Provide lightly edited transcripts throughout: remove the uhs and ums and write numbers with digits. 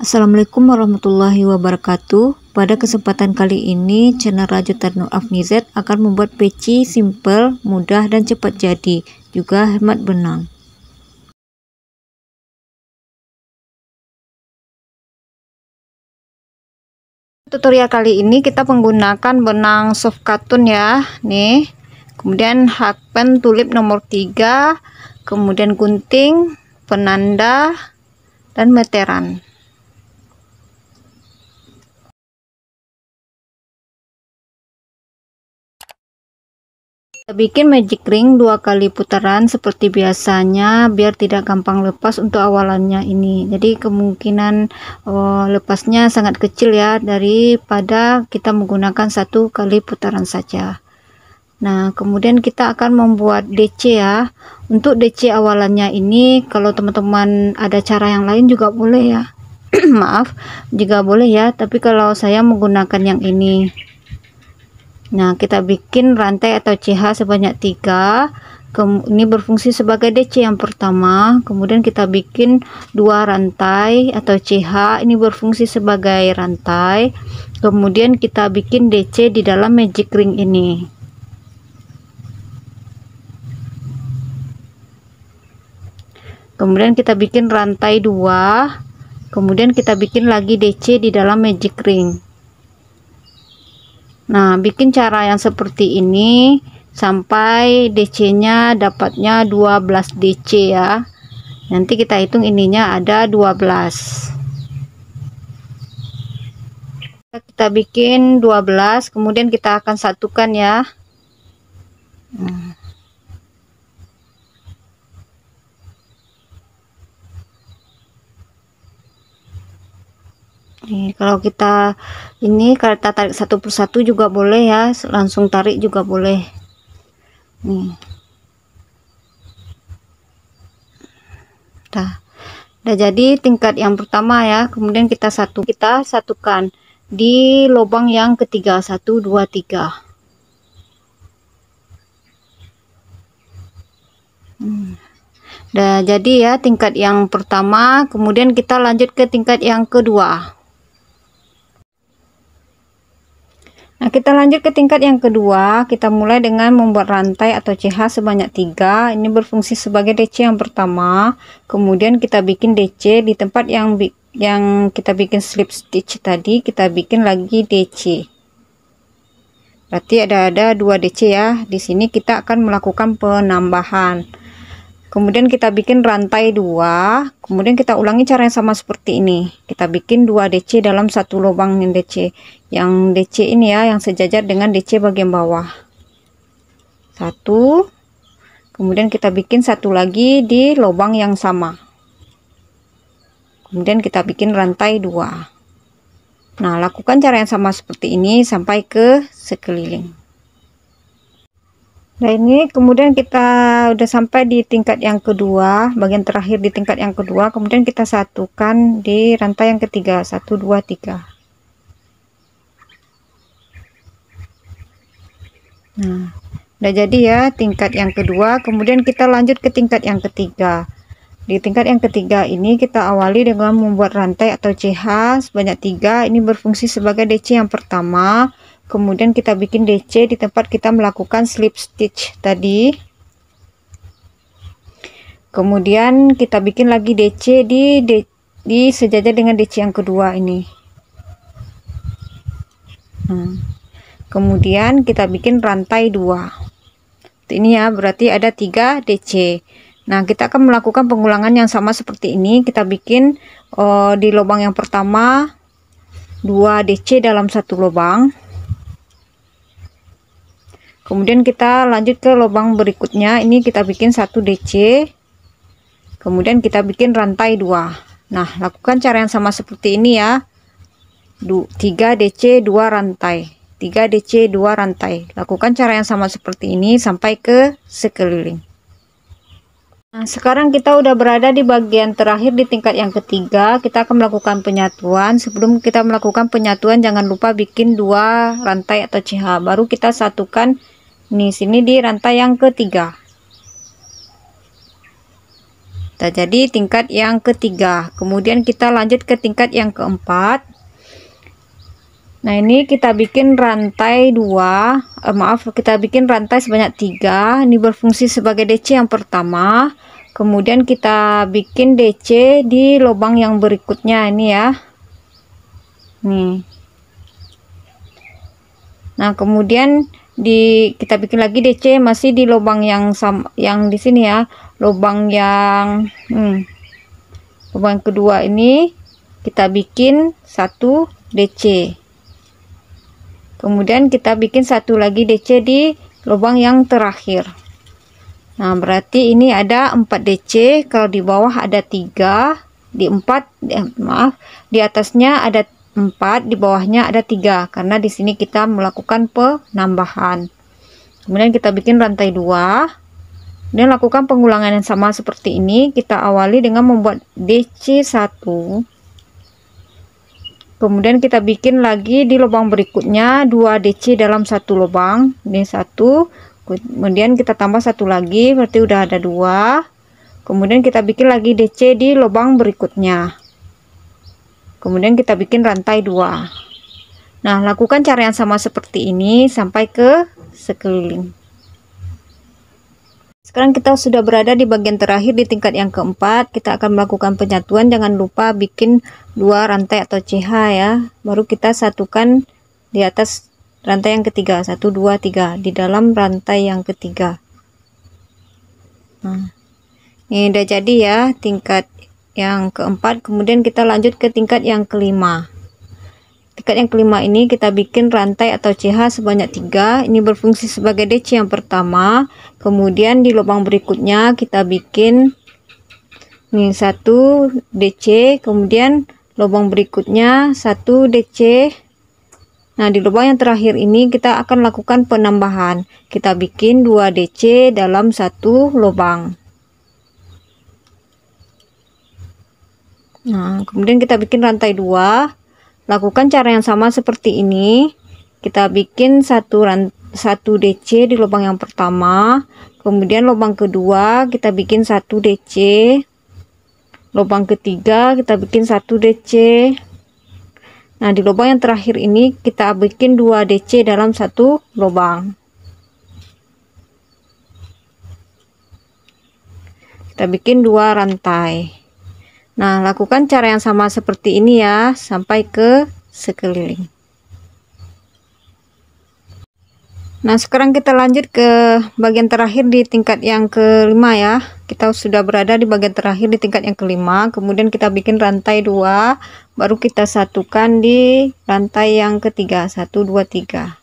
Assalamualaikum warahmatullahi wabarakatuh. Pada kesempatan kali ini, channel Rajutan Nur Afnizat akan membuat peci simple, mudah dan cepat jadi, juga hemat benang. Tutorial kali ini kita menggunakan benang soft cotton ya, nih. Kemudian hakpen tulip nomor 3, kemudian gunting, penanda, dan meteran. Kita bikin magic ring 2 kali putaran seperti biasanya biar tidak gampang lepas untuk awalannya ini. Jadi kemungkinan lepasnya sangat kecil ya daripada kita menggunakan 1 kali putaran saja. Nah, kemudian kita akan membuat DC ya. Untuk DC awalannya ini kalau teman-teman ada cara yang lain juga boleh ya. Maaf, juga boleh ya, tapi kalau saya menggunakan yang ini. Nah, kita bikin rantai atau CH sebanyak 3. Ini berfungsi sebagai DC yang pertama. Kemudian kita bikin 2 rantai atau CH, ini berfungsi sebagai rantai. Kemudian kita bikin DC di dalam magic ring ini. Kemudian kita bikin rantai 2. Kemudian kita bikin lagi DC di dalam magic ring. Nah, bikin cara yang seperti ini sampai DC-nya dapatnya 12 DC ya. Nanti kita hitung ininya ada 12. Kita bikin 12, kemudian kita akan satukan ya. Nih, kalau kita tarik satu persatu juga boleh ya, langsung tarik juga boleh. Nih, udah jadi tingkat yang pertama ya. Kemudian kita satukan di lubang yang ketiga, 1 2 3. Udah jadi ya tingkat yang pertama. Kemudian kita lanjut ke tingkat yang kedua. Nah, kita lanjut ke tingkat yang kedua. Kita mulai dengan membuat rantai atau CH sebanyak 3. Ini berfungsi sebagai DC yang pertama. Kemudian kita bikin DC di tempat yang kita bikin slip stitch tadi, kita bikin lagi DC. Berarti ada 2 DC ya. Di sini kita akan melakukan penambahan. Kemudian kita bikin rantai 2. Kemudian kita ulangi cara yang sama seperti ini. Kita bikin 2 DC dalam satu lubang yang DC. Yang DC ini ya, yang sejajar dengan DC bagian bawah. 1. Kemudian kita bikin satu lagi di lubang yang sama. Kemudian kita bikin rantai 2. Nah, lakukan cara yang sama seperti ini sampai ke sekeliling. Nah, ini kemudian kita udah sampai di tingkat yang kedua, bagian terakhir di tingkat yang kedua. Kemudian kita satukan di rantai yang ketiga, 1 2 3. Nah, udah jadi ya tingkat yang kedua. Kemudian kita lanjut ke tingkat yang ketiga. Di tingkat yang ketiga ini kita awali dengan membuat rantai atau CH sebanyak 3. Ini berfungsi sebagai DC yang pertama. Kemudian kita bikin DC di tempat kita melakukan slip stitch tadi. Kemudian kita bikin lagi DC di sejajar dengan DC yang kedua ini. Kemudian kita bikin rantai 2. Ini ya, berarti ada 3 DC. Nah, kita akan melakukan pengulangan yang sama seperti ini. Kita bikin di lubang yang pertama 2 DC dalam satu lubang. Kemudian kita lanjut ke lubang berikutnya. Ini kita bikin 1 DC. Kemudian kita bikin rantai 2. Nah, lakukan cara yang sama seperti ini ya. 3 DC 2 rantai. 3 DC 2 rantai. Lakukan cara yang sama seperti ini sampai ke sekeliling. Nah, sekarang kita udah berada di bagian terakhir di tingkat yang ketiga. Kita akan melakukan penyatuan. Sebelum kita melakukan penyatuan, jangan lupa bikin 2 rantai atau CH. Baru kita satukan nih sini di rantai yang ketiga. Jadi tingkat yang ketiga. Kemudian kita lanjut ke tingkat yang keempat. Nah, ini kita bikin rantai kita bikin rantai sebanyak 3. Ini berfungsi sebagai DC yang pertama. Kemudian kita bikin DC di lubang yang berikutnya ini ya. Nih. Nah, kemudian kita bikin lagi DC masih di lubang yang sama, yang di sini ya, lubang yang lubang kedua ini kita bikin 1 DC. Kemudian kita bikin 1 lagi DC di lubang yang terakhir. Nah, berarti ini ada 4 DC. Kalau di bawah ada 3, di atasnya ada 4, di bawahnya ada 3, karena di sini kita melakukan penambahan. Kemudian kita bikin rantai 2 dan lakukan pengulangan yang sama seperti ini. Kita awali dengan membuat DC 1, kemudian kita bikin lagi di lubang berikutnya 2 DC dalam 1 lubang. Ini 1, kemudian kita tambah 1 lagi, berarti udah ada 2. Kemudian kita bikin lagi DC di lubang berikutnya. Kemudian kita bikin rantai 2. Nah, lakukan cara yang sama seperti ini sampai ke sekeliling. Sekarang kita sudah berada di bagian terakhir di tingkat yang keempat. Kita akan melakukan penyatuan. Jangan lupa bikin 2 rantai atau CH ya. Baru kita satukan di atas rantai yang ketiga. 1, 2, 3 di dalam rantai yang ketiga. Nah, ini udah jadi ya tingkat yang keempat. Kemudian kita lanjut ke tingkat yang kelima. Tingkat yang kelima ini kita bikin rantai atau CH sebanyak 3. Ini berfungsi sebagai DC yang pertama. Kemudian di lubang berikutnya kita bikin nih 1 DC, kemudian lubang berikutnya 1 DC. Nah, di lubang yang terakhir ini kita akan lakukan penambahan. Kita bikin 2 DC dalam 1 lubang. Nah, kemudian kita bikin rantai 2. Lakukan cara yang sama seperti ini. Kita bikin 1 DC di lubang yang pertama. Kemudian lubang kedua kita bikin 1 DC. Lubang ketiga kita bikin 1 DC. Nah, di lubang yang terakhir ini kita bikin 2 DC dalam 1 lubang. Kita bikin 2 rantai. Nah, lakukan cara yang sama seperti ini ya sampai ke sekeliling. Nah, sekarang kita lanjut ke bagian terakhir di tingkat yang kelima ya. Kita sudah berada di bagian terakhir di tingkat yang kelima. Kemudian kita bikin rantai 2, baru kita satukan di rantai yang ketiga. 1, 2, 3.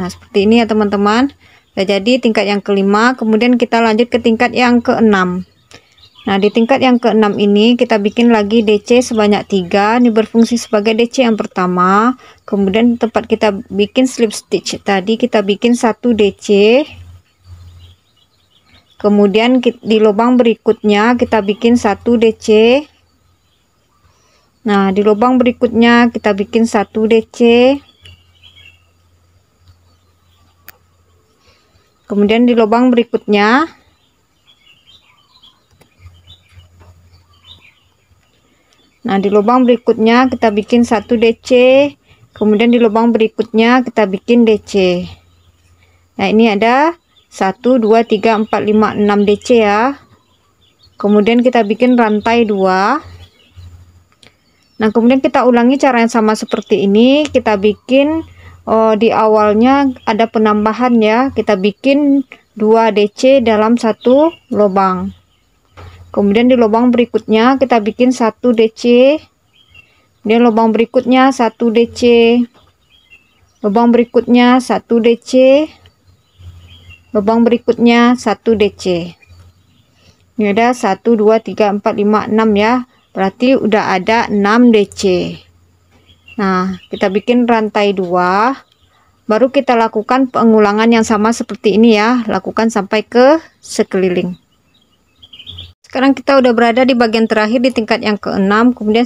Nah, seperti ini ya teman-teman. Nah, jadi tingkat yang kelima. Kemudian kita lanjut ke tingkat yang keenam. Nah, di tingkat yang keenam ini kita bikin lagi DC sebanyak 3. Ini berfungsi sebagai DC yang pertama. Kemudian tempat kita bikin slip stitch tadi kita bikin 1 DC. Kemudian di lubang berikutnya kita bikin 1 DC. Nah, di lubang berikutnya kita bikin 1 DC. Kemudian di lubang berikutnya kita bikin 1 DC. Kemudian di lubang berikutnya kita bikin DC. Nah, ini ada 1, 2, 3, 4, 5, 6 DC ya. Kemudian kita bikin rantai 2. Nah, kemudian kita ulangi cara yang sama seperti ini. Kita bikin di awalnya ada penambahan ya. Kita bikin 2 DC dalam 1 lubang. Kemudian di lubang berikutnya kita bikin 1 DC. Di lubang berikutnya 1 DC. Lubang berikutnya 1 DC. Lubang berikutnya 1 DC. Ini ada 1, 2, 3, 4, 5, 6 ya. Berarti udah ada 6 DC. Nah, kita bikin rantai 2, baru kita lakukan pengulangan yang sama seperti ini ya. Lakukan sampai ke sekeliling. Sekarang kita udah berada di bagian terakhir di tingkat yang keenam. Kemudian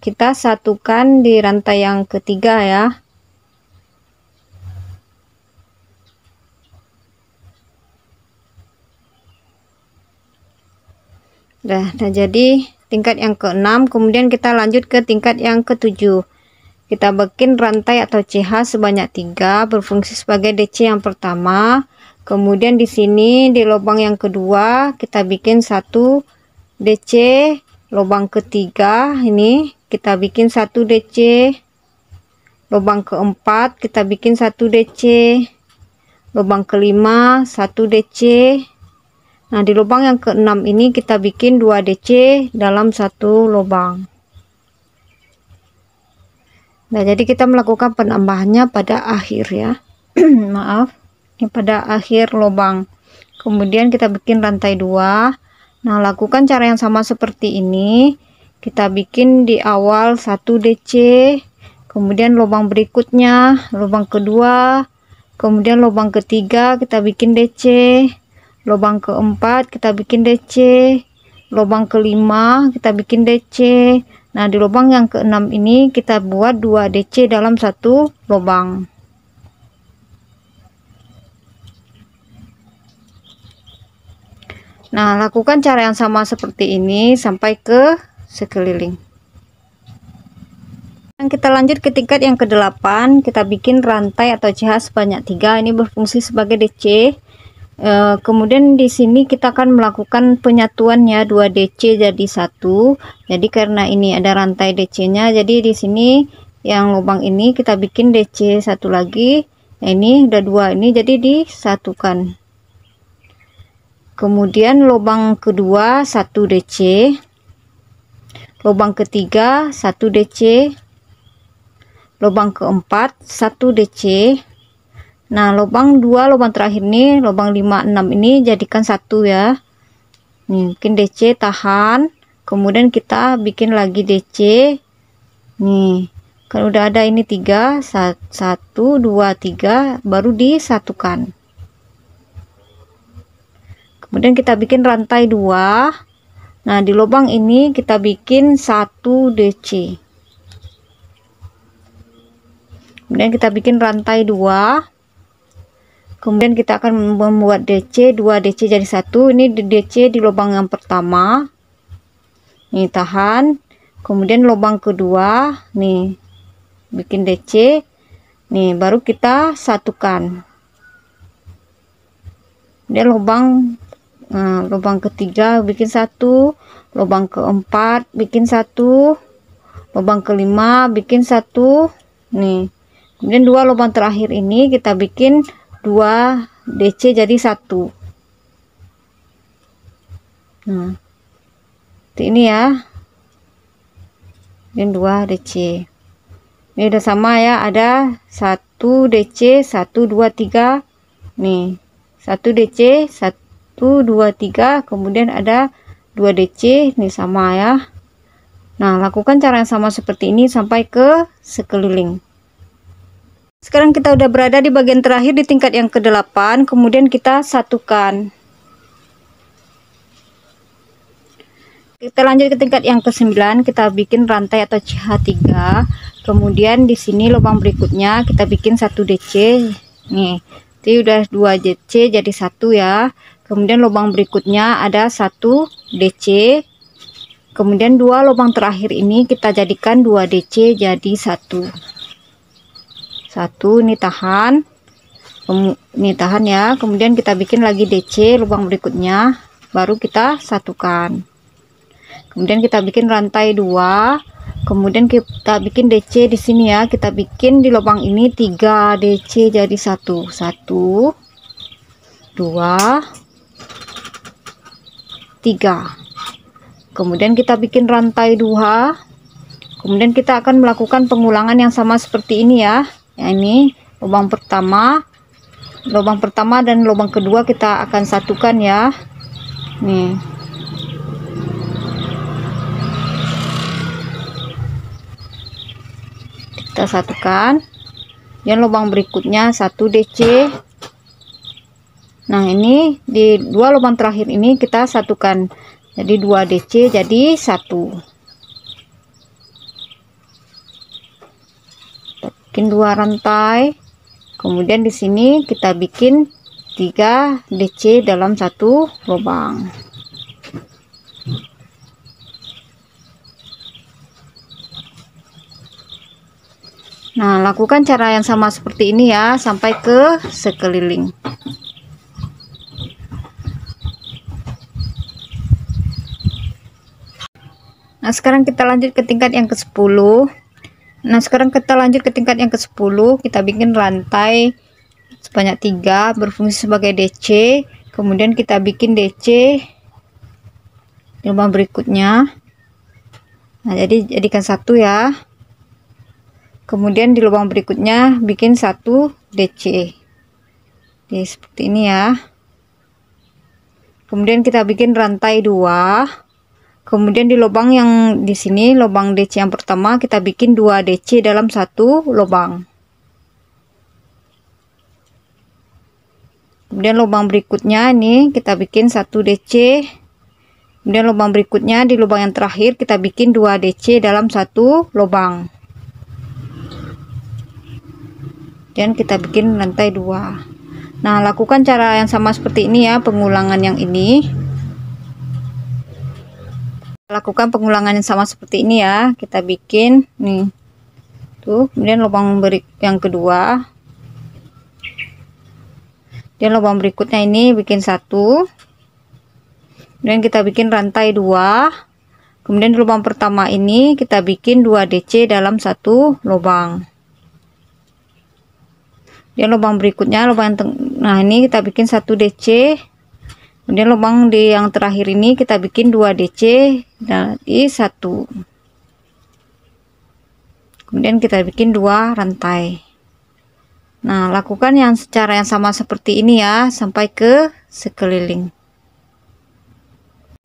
kita satukan di rantai yang ketiga ya. Nah, jadi tingkat yang ke-6, kemudian kita lanjut ke tingkat yang ke-7. Kita bikin rantai atau CH sebanyak 3 berfungsi sebagai DC yang pertama. Kemudian di sini di lubang yang kedua kita bikin 1 DC, lubang ketiga ini kita bikin 1 DC, lubang keempat kita bikin 1 DC, lubang kelima 1 DC. Nah, di lubang yang ke-6 ini kita bikin 2 DC dalam satu lubang. Nah, jadi kita melakukan penambahannya pada akhir ya. Maaf, ini pada akhir lubang. Kemudian kita bikin rantai 2. Nah, lakukan cara yang sama seperti ini. Kita bikin di awal 1 DC, kemudian lubang berikutnya, lubang kedua, kemudian lubang ketiga kita bikin DC, lubang keempat kita bikin DC, lubang kelima kita bikin DC. Nah, di lubang yang ke-6 ini kita buat 2 DC dalam satu lubang. Nah, lakukan cara yang sama seperti ini sampai ke sekeliling. Dan kita lanjut ke tingkat yang ke-8, kita bikin rantai atau CH sebanyak 3, ini berfungsi sebagai DC. Kemudian di sini kita akan melakukan penyatuannya 2 DC jadi 1. Jadi karena ini ada rantai DC-nya, jadi di sini yang lubang ini kita bikin DC 1 lagi. Nah, ini udah 2 ini jadi disatukan. Kemudian lubang kedua 1 DC, lubang ketiga 1 DC, lubang keempat 1 DC. Nah, lubang 2 lubang terakhir nih, lubang 5 6 ini jadikan 1 ya. Nih, bikin DC, tahan, kemudian kita bikin lagi DC. Nih, kan udah ada ini 3, 1 2 3 baru disatukan. Kemudian kita bikin rantai 2. Nah, di lubang ini kita bikin 1 DC. Kemudian kita bikin rantai 2. Kemudian kita akan membuat DC, 2 DC jadi 1. Ini di DC di lubang yang pertama. Nih, tahan. Kemudian lubang kedua, nih bikin DC. Nih, baru kita satukan. Dia lubang ketiga bikin 1, lubang keempat bikin 1, lubang kelima bikin 1. Nih, kemudian 2 lubang terakhir ini kita bikin 2 DC jadi 1. Nah, ini ya, dan 2 DC. Ini udah sama ya, ada 1 DC 1 2 3. Nih, 1 DC 1 2 3, kemudian ada 2 DC, ini sama ya. Nah, lakukan cara yang sama seperti ini sampai ke sekeliling. Sekarang kita udah berada di bagian terakhir di tingkat yang ke-8, kemudian kita satukan. Kita lanjut ke tingkat yang ke-9, kita bikin rantai atau CH3. Kemudian di sini lubang berikutnya kita bikin 1 DC. Nih, itu udah 2 DC jadi 1 ya. Kemudian lubang berikutnya ada 1 DC. Kemudian 2 lubang terakhir ini kita jadikan 2 DC jadi 1. 1 ini tahan. Ini tahan ya. Kemudian kita bikin lagi DC lubang berikutnya, baru kita satukan. Kemudian kita bikin rantai 2. Kemudian kita bikin DC di sini ya. Kita bikin di lubang ini 3 DC jadi 1. 1 2 3. Kemudian kita bikin rantai 2. Kemudian kita akan melakukan pengulangan yang sama seperti ini ya. Ini lubang pertama dan lubang kedua kita akan satukan ya. Nih, kita satukan. Dan lubang berikutnya 1 DC. Nah, ini di 2 lubang terakhir ini kita satukan jadi 2 DC jadi 1. Bikin 2 rantai. Kemudian di sini kita bikin 3 DC dalam satu lubang. Nah, lakukan cara yang sama seperti ini ya sampai ke sekeliling. Nah, sekarang kita lanjut ke tingkat yang ke-10. Nah, sekarang kita lanjut ke tingkat yang ke-10. Kita bikin rantai sebanyak 3 berfungsi sebagai DC. Kemudian kita bikin DC di lubang berikutnya. Nah, jadikan satu ya. Kemudian di lubang berikutnya bikin satu DC. Jadi seperti ini ya. Kemudian kita bikin rantai 2. Kemudian di lubang yang di sini, lubang DC yang pertama, kita bikin 2 DC dalam satu lubang. Kemudian lubang berikutnya ini kita bikin 1 DC. Kemudian lubang berikutnya di lubang yang terakhir kita bikin 2 DC dalam satu lubang. Dan kita bikin rantai 2. Nah, lakukan cara yang sama seperti ini ya, pengulangan yang ini. Lakukan pengulangan yang sama seperti ini ya. Kita bikin nih. Tuh, kemudian lubang yang kedua. Dan lubang berikutnya ini bikin 1. Kemudian kita bikin rantai 2. Kemudian di lubang pertama ini kita bikin 2 DC dalam satu lubang. Dan lubang berikutnya, lubang yang tengah ini kita bikin 1 DC. Kemudian lubang di yang terakhir ini kita bikin 2 DC dari 1. Kemudian kita bikin 2 rantai. Nah, lakukan yang secara yang sama seperti ini ya sampai ke sekeliling.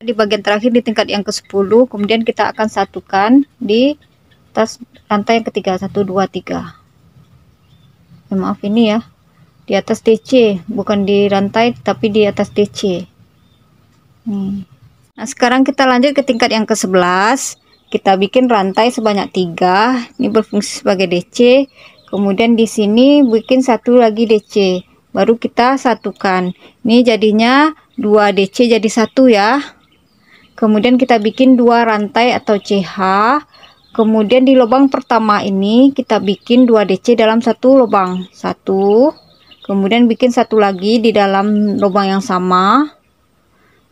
Di bagian terakhir di tingkat yang ke-10, kemudian kita akan satukan di atas rantai yang ketiga, 1 2 3. Maaf ini ya, di atas DC, bukan di rantai tapi di atas DC. Nah, sekarang kita lanjut ke tingkat yang ke-11. Kita bikin rantai sebanyak 3. Ini berfungsi sebagai DC. Kemudian di sini bikin 1 lagi DC. Baru kita satukan. Ini jadinya 2 DC jadi 1 ya. Kemudian kita bikin 2 rantai atau CH. Kemudian di lubang pertama ini kita bikin 2 DC dalam satu lubang. 1. Kemudian bikin 1 lagi di dalam lubang yang sama.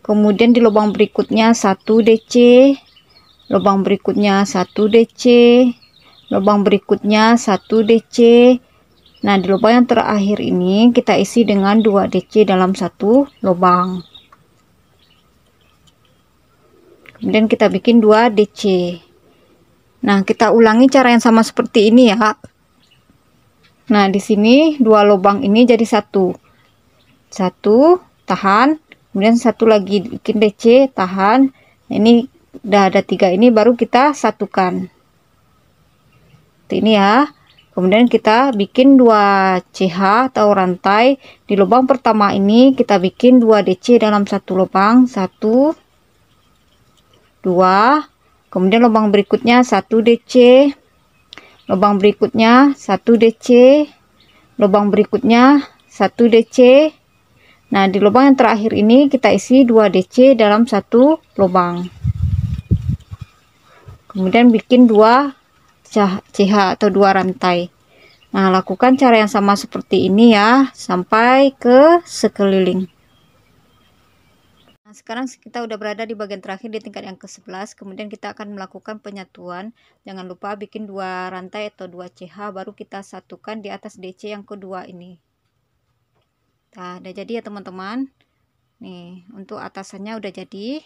Kemudian di lubang berikutnya 1 DC. Lubang berikutnya 1 DC. Lubang berikutnya 1 DC. Nah, di lubang yang terakhir ini kita isi dengan 2 DC dalam satu lubang. Kemudian kita bikin 2 DC. Nah, kita ulangi cara yang sama seperti ini ya. Nah, di sini 2 lubang ini jadi 1. 1 tahan, kemudian 1 lagi bikin DC, tahan. Ini udah ada 3 ini baru kita satukan. Ini ya. Kemudian kita bikin 2 CH atau rantai. Di lubang pertama ini kita bikin 2 DC dalam satu lubang. 1 2. Kemudian lubang berikutnya 1 DC. Lubang berikutnya 1 DC. Lubang berikutnya 1 DC. Nah, di lubang yang terakhir ini kita isi 2 DC dalam satu lubang. Kemudian bikin 2 CH atau 2 rantai. Nah, lakukan cara yang sama seperti ini ya sampai ke sekeliling. Nah, sekarang kita udah berada di bagian terakhir di tingkat yang ke-11. Kemudian kita akan melakukan penyatuan. Jangan lupa bikin 2 rantai atau 2 CH baru kita satukan di atas DC yang kedua ini. Nah, udah jadi ya teman-teman. Nih, untuk atasannya udah jadi.